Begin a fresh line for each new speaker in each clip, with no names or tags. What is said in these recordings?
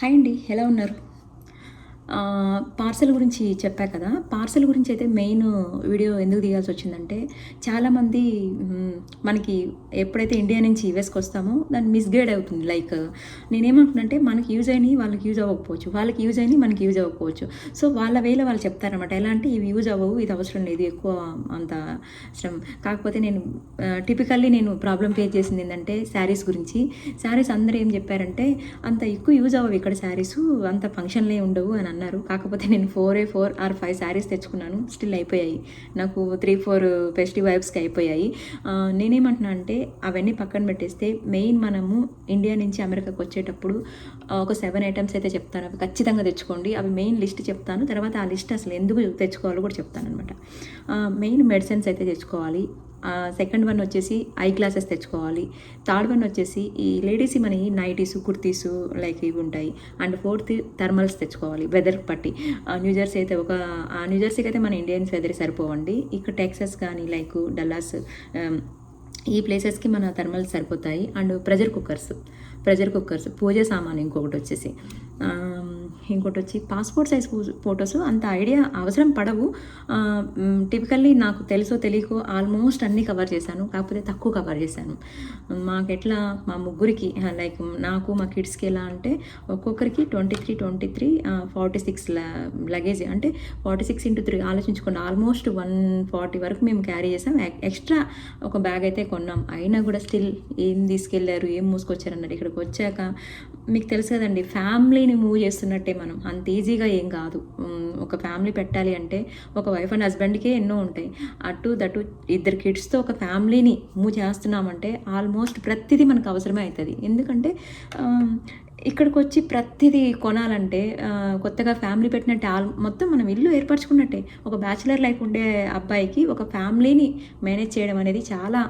Hi అండి. ఎలా ఉన్నారు? పార్సెల్ గురించి చెప్పా కదా! పార్సెల్ గురించి అయితే మెయిన్ వీడియో ఎందుకు తీయాల్సొచ్చిందంటే, చాలామంది మనకి ఎప్పుడైతే ఇండియా నుంచి యూఎస్‌కొస్తామో దాన్ని మిస్‌గైడ్ అవుతుంది. లైక్ నేనేమంటున్నానంటే, మనకి యూజ్ అయినయి వాళ్ళకి యూజ్ అవ్వకపోవచ్చు. వాళ్ళకి యూజ్ అయినయి మనకి యూజ్ అవ్వకపోవచ్చు. సో, వాళ్ళ వేలో వాళ్ళు చెప్తారనమాట. ఎలా అంటే, ఇవి యూజ్ అవ్వవు, ఇది అవసరం లేదు, ఎక్కువ అంత శ్రమ కాకపోతే నేను టిపికల్లీ నేను ప్రాబ్లమ్ ఫేస్ చేసిందేంటంటే, శారీస్ గురించి. శారీస్ అందరూ ఏం చెప్పారంటే, అంత ఎక్కువ యూజ్ అవ్వవు ఇక్కడ శారీసు, అంత ఫంక్షన్‌లే ఉండవు అని అన్నారు. కాకపోతే నేను 4 ఆర్ 5 శారీస్ తెచ్చుకున్నాను. స్టిల్ అయిపోయాయి. నాకు 3, 4 ఫెస్టివ్ వైబ్స్‌కి అయిపోయాయి. నేనేమంటున్నా అంటే అవన్నీ పక్కన పెట్టేస్తే మెయిన్ మనము ఇండియా నుంచి అమెరికాకి వచ్చేటప్పుడు ఒక 7 ఐటమ్స్ అయితే చెప్తాను. అవి ఖచ్చితంగా తెచ్చుకోండి. అవి మెయిన్ లిస్ట్ చెప్తాను. తర్వాత ఆ లిస్ట్ అసలు ఎందుకు తెచ్చుకోవాలో కూడా చెప్తాననమాట. మెయిన్ మెడిసిన్స్ అయితే తెచ్చుకోవాలి. సెకండ్ వన్ వచ్చేసి ఐ గ్లాసెస్ తెచ్చుకోవాలి. థర్డ్ వన్ వచ్చేసి ఈ లేడీస్ మనకి నైటీసు, కుర్తీసు లైక్ ఇవి ఉంటాయి. అండ్ ఫోర్త్ థర్మల్స్ తెచ్చుకోవాలి వెదర్కి బట్టి. న్యూజెర్సీ అయితే న్యూజెర్సీకి అయితే మన ఇండియన్స్ వెదర్ సరిపోవండి. ఇక్కడ టెక్సస్ కానీ లైక్ డల్లాస్ ఈ ప్లేసెస్కి మన థర్మల్స్ సరిపోతాయి. అండ్ ప్రెషర్ కుక్కర్స్ పూజ సామాను ఇంకోటి వచ్చి పాస్పోర్ట్ సైజ్ ఫొటోస్ అంత ఐడియా అవసరం పడవు. టిపికల్లీ నాకు తెలుసో తెలియకో ఆల్మోస్ట్ అన్నీ కవర్ చేశాను. కాకపోతే తక్కువ కవర్ చేశాను. మాకెట్లా మా ముగ్గురికి లైక్ నాకు మా కిడ్స్కి ఎలా అంటే ఒక్కొక్కరికి 23 46 లగేజ్ అంటే 46x3 ఆలోచించుకోండి. ఆల్మోస్ట్ 140 వరకు మేము క్యారీ చేసాం. ఎక్స్ట్రా ఒక బ్యాగ్ అయితే కొన్నాం. అయినా కూడా స్టిల్ ఏం తీసుకెళ్లారు, ఏం మూసుకొచ్చారు అన్నారు. ఇక్కడికి వచ్చాక మీకు తెలుసు కదండి, ఫ్యామిలీని మూవ్ చేస్తున్నట్టే మనం. అంత ఈజీగా ఏం కాదు. ఒక ఫ్యామిలీ పెట్టాలి అంటే ఒక వైఫ్ అండ్ హస్బెండ్కే ఎన్నో ఉంటాయి. దటు 2 కిడ్స్తో ఒక ఫ్యామిలీని మూవ్ చేస్తున్నామంటే ఆల్మోస్ట్ ప్రతిదీ మనకు అవసరమే అవుతుంది. ఎందుకంటే ఇక్కడికి వచ్చి ప్రతిదీ కొనాలంటే కొత్తగా ఫ్యామిలీ పెట్టినట్టే మొత్తం మనం ఇల్లు ఏర్పరచుకున్నట్టే. ఒక బ్యాచిలర్ లైఫ్ ఉండే అబ్బాయికి ఒక ఫ్యామిలీని మేనేజ్ చేయడం అనేది చాలా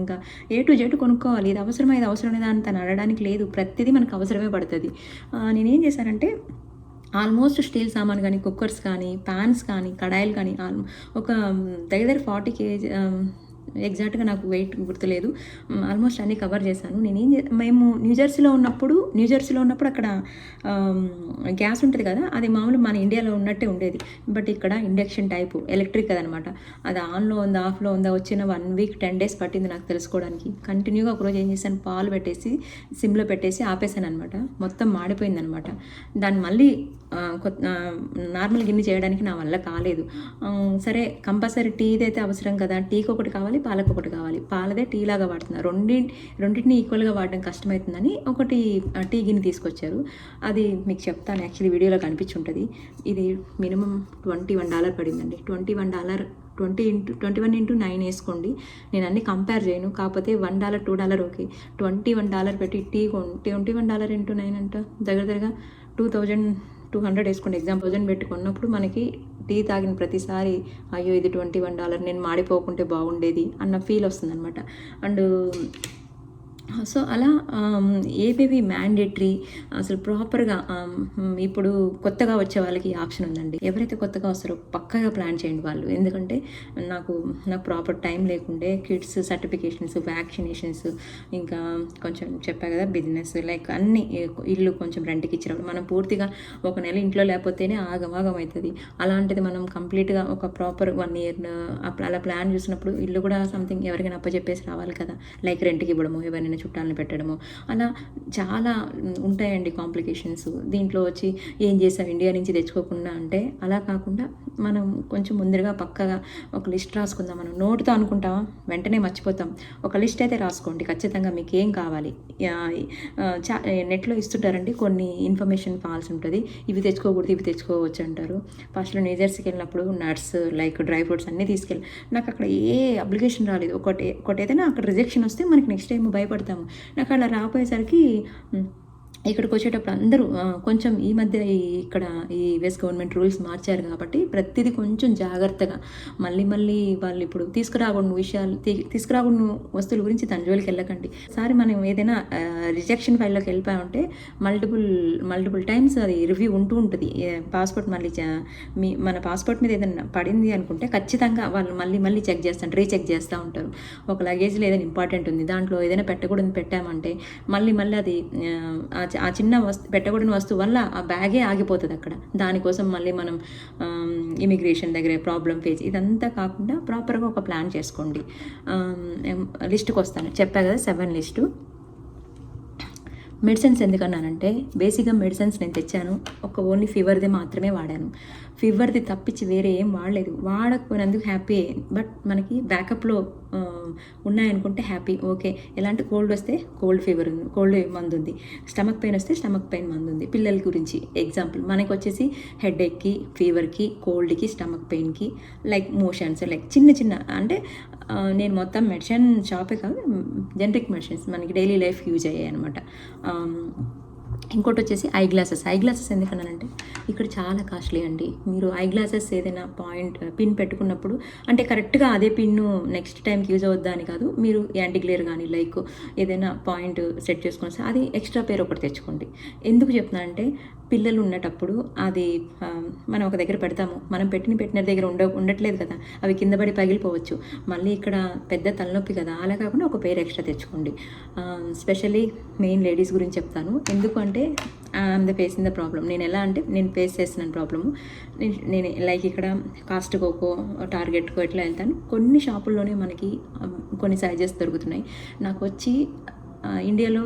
ఇంకా A to Z కొనుక్కోవాలి. ఇది అవసరం లేదా అని తను అడగడానికి లేదు. ప్రతిదీ మనకు అవసరమే పడుతుంది. నేనేం చేశానంటే ఆల్మోస్ట్ స్టీల్ సామాన్ కానీ, కుక్కర్స్ కానీ, ప్యాన్స్ కానీ, కడాయిలు కానీ ఒక దగ్గర 40 kg ఎగ్జాక్ట్గా నాకు వెయిట్ గుర్తులేదు. ఆల్మోస్ట్ అన్నీ కవర్ చేశాను. మేము న్యూజెర్సీలో ఉన్నప్పుడు అక్కడ గ్యాస్ ఉంటుంది కదా, అది మామూలు మన ఇండియాలో ఉన్నట్టే ఉండేది. బట్ ఇక్కడ ఇండక్షన్ టైపు ఎలక్ట్రిక్ కదనమాట. అది ఆన్లో ఉందా ఆఫ్లో ఉందా వచ్చిన 1 week 10 days పట్టింది నాకు తెలుసుకోవడానికి. కంటిన్యూగా ఒకరోజు ఏం చేశాను, పాలు పెట్టేసి సిమ్లో పెట్టేసి ఆపేసాను అనమాట. మొత్తం మాడిపోయిందనమాట. దాన్ని మళ్ళీ నార్మల్ గిన్నె చేయడానికి నా వల్ల కాలేదు. సరే కంపల్సరీ టీది అయితే అవసరం కదా, టీకి ఒకటి కావాలి, పాలకు ఒకటి కావాలి. పాలదే టీ లాగా వాడుతున్నారు. రెండింటిని ఈక్వల్గా వాడడం కష్టమవుతుందని ఒకటి టీ గిన్నె తీసుకొచ్చారు. అది మీకు చెప్తాను, యాక్చువల్లీ వీడియోలో కనిపించుంటుంది. ఇది మినిమం $21 పడిందండి. $21 21 × 9 వేసుకోండి. నేను అన్ని కంపేర్ చేయను. కాకపోతే $1 $2 ఓకే. $21 పెట్టి టీ $21 × 9 అంట దగ్గరగా 2200 వేసుకోండి. ఎగ్జామ్ 1000 పెట్టి కొన్నప్పుడు మనకి టీ తాగిన ప్రతిసారి అయ్యో ఇది $21 నేను మాడిపోకుంటే బాగుండేది అన్న ఫీల్ వస్తుందన్నమాట. అండ్ సో అలా ఏవేవి మ్యాండేటరీ అసలు ప్రాపర్గా ఇప్పుడు కొత్తగా వచ్చే వాళ్ళకి ఆప్షన్ ఉందండి. ఎవరైతే కొత్తగా వస్తారో పక్కగా ప్లాన్ చేయండి వాళ్ళు. ఎందుకంటే నాకు ప్రాపర్ టైం లేకుండే కిడ్స్ సర్టిఫికేషన్స్, వ్యాక్సినేషన్స్, ఇంకా కొంచెం చెప్పా కదా బిజినెస్ లైక్ అన్ని ఇల్లు కొంచెం రెంట్కి ఇచ్చినప్పుడు మనం పూర్తిగా ఒక నెల ఇంట్లో లేకపోతేనే ఆగం అవుతుంది. అలాంటిది మనం కంప్లీట్గా ఒక ప్రాపర్ 1 year అలా ప్లాన్ చూసినప్పుడు ఇల్లు కూడా సంథింగ్ ఎవరికైనా అప్పచెప్పేసి రావాలి కదా, లైక్ రెంట్కి ఇవ్వడము, ఎవరైనా చుట్టాలను పెట్టడము, అలా చాలా ఉంటాయండి కాంప్లికేషన్స్. దీంట్లో వచ్చి ఏం చేసాం ఇండియా నుంచి తెచ్చుకోకుండా అంటే అలా కాకుండా మనం కొంచెం ముందరగా పక్కగా ఒక లిస్ట్ రాసుకుందాం. మనం నోటుతో అనుకుంటామా, వెంటనే మర్చిపోతాం. ఒక లిస్ట్ అయితే రాసుకోండి ఖచ్చితంగా మీకు ఏం కావాలి. నెట్లో ఇస్తుంటారండి కొన్ని ఇన్ఫర్మేషన్ ఫాల్స్ ఉంటుంది. ఇవి తెచ్చుకోకూడదు, ఇవి తెచ్చుకోవచ్చు అంటారు. ఫస్ట్లో న్యూజెర్సీకి వెళ్ళినప్పుడు నట్స్ లైక్ డ్రై ఫ్రూట్స్ అన్నీ తీసుకెళ్ళి నాకు అక్కడ ఏ అప్లికేషన్ రాలేదు. ఒకటి ఏదైనా అక్కడ రిజెక్షన్ వస్తే మనకి నెక్స్ట్ టైం భయపడతాము. నాకు అలా రాపోయేసరికి ఇక్కడికి వచ్చేటప్పుడు అందరూ కొంచెం ఈ మధ్య ఇక్కడ ఈ యుఎస్ గవర్నమెంట్ రూల్స్ మార్చారు కాబట్టి ప్రతిదీ కొంచెం జాగ్రత్తగా మళ్ళీ వాళ్ళు ఇప్పుడు తీసుకురాకూడని వస్తువుల గురించి తన జోలికి వెళ్ళకండి. సారి మనం ఏదైనా రిజెక్షన్ ఫైల్లోకి వెళ్ళిపోయామంటే మల్టిపుల్ టైమ్స్ అది రివ్యూ ఉంటూ ఉంటుంది. పాస్పోర్ట్ మళ్ళీ మన పాస్పోర్ట్ మీద ఏదైనా పడింది అనుకుంటే ఖచ్చితంగా వాళ్ళు మళ్ళీ చెక్ చేస్తారు, రీచెక్ చేస్తూ ఉంటారు. ఒక లగేజ్లో ఏదైనా ఇంపార్టెంట్ ఉంది, దాంట్లో ఏదైనా పెట్టకూడదు పెట్టామంటే మళ్ళీ అది ఆ చిన్న పెట్టకూడని వస్తువు వల్ల ఆ బ్యాగే ఆగిపోతుంది అక్కడ. దానికోసం మళ్ళీ మనం ఇమిగ్రేషన్ దగ్గర ప్రాబ్లం ఫేస్, ఇదంతా కాకుండా ప్రాపర్గా ఒక ప్లాన్ చేసుకోండి. లిస్టుకి వస్తాను, చెప్పా కదా 7 లిస్టు. మెడిసిన్స్ ఎందుకన్నానంటే, బేసిక్గా మెడిసిన్స్ నేను తెచ్చాను, ఓన్లీ ఫీవర్ది మాత్రమే వాడాను. ఫీవర్ది తప్పించి వేరే ఏం వాడలేదు. వాడకపోయినందుకు హ్యాపీ. బట్ మనకి బ్యాకప్లో ఉన్నాయనుకుంటే హ్యాపీ. ఓకే, ఎలాంటి కోల్డ్ వస్తే కోల్డ్ ఫీవర్ ఉంది, కోల్డ్ మందు ఉంది, స్టమక్ పెయిన్ వస్తే స్టమక్ పెయిన్ మందు ఉంది. పిల్లల గురించి ఎగ్జాంపుల్, మనకి వచ్చేసి హెడేక్కి, ఫీవర్కి, కోల్డ్కి, స్టమక్ పెయిన్కి, లైక్ మోషన్స్, లైక్ చిన్న చిన్న అంటే నేను మొత్తం మెడిసిన్ షాపే కాదు, జనరిక్ మెడిసిన్స్ మనకి డైలీ లైఫ్ యూజ్ అయ్యాయి అనమాట. ఇంకోటి వచ్చేసి ఐ గ్లాసెస్ ఎందుకన్నానంటే, ఇక్కడ చాలా కాస్ట్లీ అండి. మీరు ఐ గ్లాసెస్ ఏదైనా పిన్ పెట్టుకున్నప్పుడు, అంటే కరెక్ట్గా అదే పిన్ను నెక్స్ట్ టైంకి యూజ్ అవుద్దా అని కాదు, మీరు యాంటీ గ్లేర్ కానీ లైక్ ఏదైనా పాయింట్ సెట్ చేసుకుని అది ఎక్స్ట్రా పేరు ఒకటి తెచ్చుకోండి. ఎందుకు చెప్తున్నానంటే, పిల్లలు ఉండేటప్పుడు అది మనం ఒక దగ్గర పెడతాము, మనం పెట్టిన దగ్గర ఉండట్లేదు కదా, అవి కింద పడి పగిలిపోవచ్చు, మళ్ళీ ఇక్కడ పెద్ద తలనొప్పి కదా. అలా కాకుండా ఒక పేరు ఎక్స్ట్రా తెచ్చుకోండి. స్పెషల్లీ మెయిన్ లేడీస్ గురించి చెప్తాను. ఎందుకంటే ఐఎమ్ ఫేసింగ్ ద ప్రాబ్లమ్. నేను ఎలా అంటే, నేను ఫేస్ చేస్తున్నాను ప్రాబ్లము. నేను లైక్ ఇక్కడ కాస్ట్కోకో, టార్గెట్కో ఇట్లా వెళ్తాను. కొన్ని షాపుల్లోనే మనకి కొన్ని సైజెస్ దొరుకుతున్నాయి. నాకు వచ్చి ఇండియాలో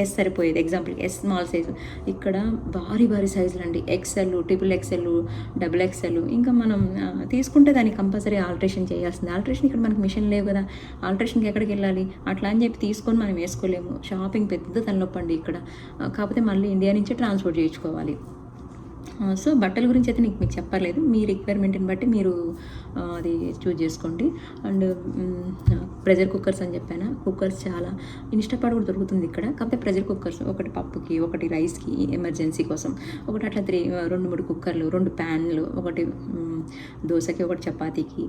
ఎస్ సరిపోయేది, ఎగ్జాంపుల్ ఎస్ స్మాల్ సైజు. ఇక్కడ భారీ సైజులు అండి, XL, XXL, XXL. ఇంకా మనం తీసుకుంటే దానికి కంపల్సరీ ఆల్ట్రేషన్ చేయాల్సింది. ఆల్ట్రేషన్ ఇక్కడ మనకి మిషన్ లేవు కదా, ఆల్ట్రేషన్కి ఎక్కడికి వెళ్ళాలి అట్లా అని చెప్పి తీసుకొని మనం వేసుకోలేము. షాపింగ్ పెద్ద తలనొప్పండి ఇక్కడ. కాకపోతే మళ్ళీ ఇండియా నుంచే ట్రాన్స్పోర్ట్ చేయించుకోవాలి. సో బట్టల గురించి అయితే మీకు చెప్పలేదు, మీ రిక్వైర్మెంట్ని బట్టి మీరు అది చూజ్ చేసుకోండి. అండ్ ప్రెషర్ కుక్కర్స్ అని చెప్పాను, కుక్కర్స్ చాలా ఇన్స్టాపాట్ కూడా దొరుకుతుంది ఇక్కడ. కాకపోతే ప్రెషర్ కుక్కర్స్, ఒకటి పప్పుకి, ఒకటి రైస్కి, ఎమర్జెన్సీ కోసం ఒకటి, అట్లా 2-3 కుక్కర్లు, 2 ప్యాన్లు, ఒకటి దోశకి, ఒకటి చపాతీకి.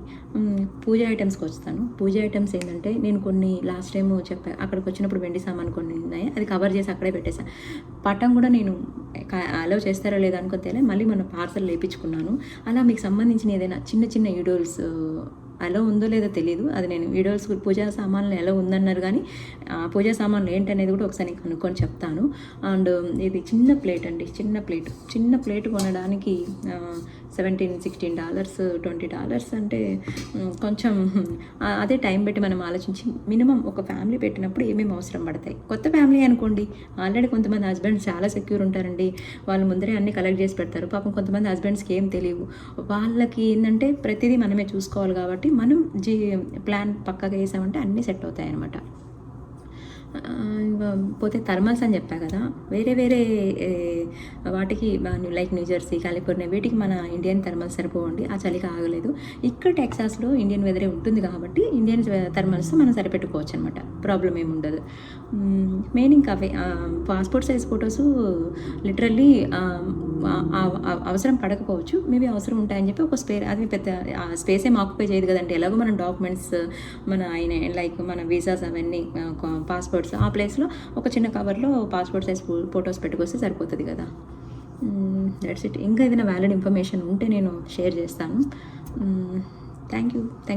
పూజ ఐటమ్స్కి వస్తాను. పూజ ఐటమ్స్ ఏంటంటే, నేను కొన్ని లాస్ట్ టైం చెప్పాను, అక్కడికి వచ్చినప్పుడు వెండి సామాన్ కొన్ని ఉన్నాయి, అది కవర్ చేసి అక్కడే పెట్టేశాను. పటం కూడా నేను అలౌ చేస్తారో లేదా అనుకుంటే మళ్ళీ మనం పార్సల్ లేపించుకున్నాను. అలా మీకు సంబంధించిన ఏదైనా చిన్న వీడియోస్ ఎలా ఉందో లేదో తెలియదు, అది నేను వీడియోస్ పూజా సామాన్లు ఎలా ఉందన్నారు, కానీ పూజా సామాన్లు ఏంటనేది కూడా ఒకసారి నేను కనుక్కొని చెప్తాను. అండ్ ఇది చిన్న ప్లేట్ అండి, చిన్న ప్లేట్ కొనడానికి $17-16, $20 అంటే కొంచెం అదే టైం పెట్టి మనం ఆలోచించి, మినిమం ఒక ఫ్యామిలీ పెట్టినప్పుడు ఏమేమి అవసరం పడతాయి. కొత్త ఫ్యామిలీ అనుకోండి, ఆల్రెడీ కొంతమంది హస్బెండ్స్ చాలా సెక్యూర్ ఉంటారండి, వాళ్ళు ముందరే అన్నీ కలెక్ట్ చేసి పెడతారు. పాపం కొంతమంది హస్బెండ్స్కి ఏం తెలియవు, వాళ్ళకి ఏంటంటే ప్రతిదీ మనమే చూసుకోవాలి. కాబట్టి మనం ప్లాన్ పక్కగా వేసామంటే అన్నీ సెట్ అవుతాయి అన్నమాట. పోతే థర్మల్స్ అని చెప్పా కదా, వేరే వాటికి లైక్ న్యూజెర్సీ, కాలిఫోర్నియా, వీటికి మన ఇండియన్ థర్మల్స్ సరిపోవండి, ఆ చలికి ఆగలేదు. ఇక్కడ టెక్సాస్లో ఇండియన్ వెదరే ఉంటుంది కాబట్టి ఇండియన్ థర్మల్స్ మనం సరిపెట్టుకోవచ్చు అనమాట, ప్రాబ్లం ఏమి ఉండదు. మెయిన్ ఇంకా అవే పాస్పోర్ట్ సైజ్ ఫొటోస్ లిటరల్లీ అవసరం పడకపోవచ్చు, మేబీ అవసరం ఉంటాయని చెప్పి ఒక స్పేర్, అది పెద్ద స్పేస్ ఏం ఆక్యుపై చేయదు కదండి. ఎలాగో మన డాక్యుమెంట్స్, మన లైక్ మన వీసాస్ అవన్నీ, పాస్పోర్ట్స్, ఆ ప్లేస్లో ఒక చిన్న కవర్లో పాస్పోర్ట్ సైజ్ ఫొటోస్ పెట్టుకొస్తే సరిపోతుంది కదా. That's it. ఇంకా ఏదైనా వ్యాలిడ్ ఇన్ఫర్మేషన్ ఉంటే నేను షేర్ చేస్తాను. Thank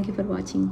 you for watching.